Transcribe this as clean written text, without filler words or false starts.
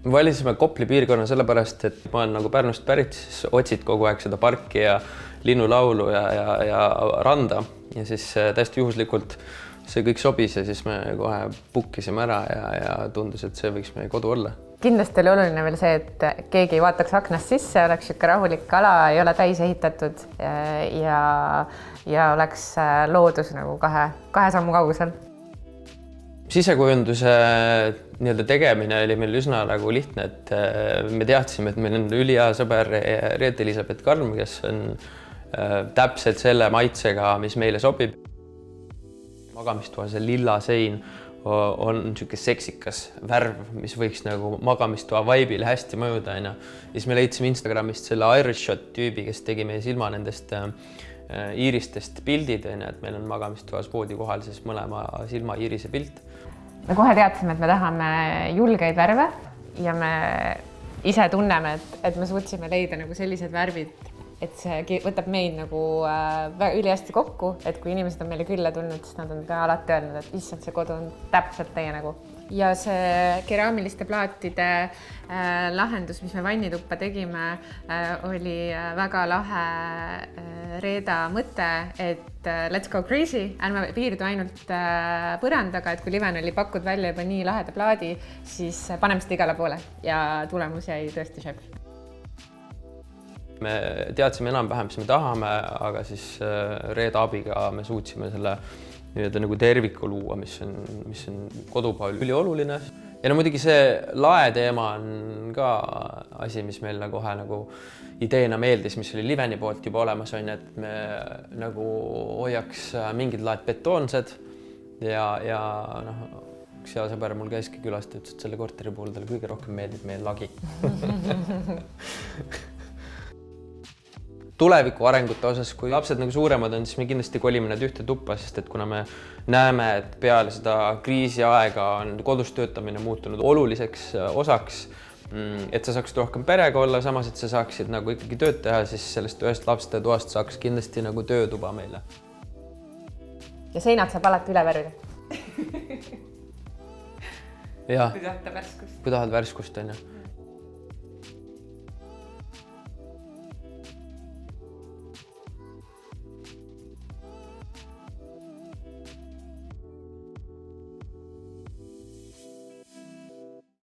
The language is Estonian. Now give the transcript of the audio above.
Me valisime Kopli piirkonna sellepärast, et ma olen nagu Pärnust pärit, siis otsid kogu aeg seda parki ja linnulaulu ja randa ja siis täiesti juhuslikult see kõik sobis ja siis me kohe bookisime ära ja tundus, et see võiks meie kodu olla. Kindlasti oli oluline veel see, et keegi ei vaataks aknast sisse, oleks siuke rahulik ala, ei ole täis ehitatud ja oleks loodus nagu kahe sammu kaugusel. Sisekujunduse nii-öelda tegemine oli meil üsna nagu lihtne, et me teadsime, et meil on ülihea sõber Reet Elisabeth Karm, kes on täpselt selle maitsega, mis meile sobib. Magamistoa see lilla sein on niisugune seksikas värv, mis võiks nagu magamistoa vibe'ile hästi mõjuda. Ja siis me leidsime Instagramist selle Irish Shot tüübi, kes tegi meie silma nendest iiristest pildid, et meil on magamistoas voodi kohal siis mõlema silma iirise pilt. Me kohe teadsime, et me tahame julgeid värve ja me ise tunneme, et me suutsime leida nagu sellised värvid, et see võtab meid nagu ülihästi kokku, et kui inimesed on meile külla tulnud, siis nad on ka alati öelnud, et issand, see kodu on täpselt teie nägu. Ja see keraamiliste plaatide lahendus, mis me vannituppa tegime, oli väga lahe Reeda mõte, et let's go crazy, ärme piirdu ainult põrandaga, et kui Liven oli pakkud välja juba nii laheda plaadi, siis paneme seda igale poole ja tulemus jäi tõesti šep. Me teadsime enam-vähem, mis me tahame, aga siis Reeda abiga me suutsime selle nagu terviku luua, mis on kodupool ülioluline. Ja muidugi see lae teema on ka asi, mis meil kohe nagu ideena meeldis, mis oli Liveni poolt juba olemas, on, et me nagu hoiaks mingid laed betoonsed ja üks hea sõber mul käiski külast, ütles, et selle korteri puhul talle kõige rohkem meeldib meie lagi. Tuleviku arengute osas, kui lapsed nagu suuremad on, siis me kindlasti kolime need ühte tuppa, sest et kuna me näeme, et peale seda kriisiaega on kodus töötamine muutunud oluliseks osaks, et sa saaksid rohkem perega olla, samas, et sa saaksid nagu ikkagi tööd teha, siis sellest ühest lapsete toast saaks kindlasti nagu töötuba meile. Ja seinad saab alati üle värvida. Ja, kui tahad värskust. Kui tahad värskust, on ju.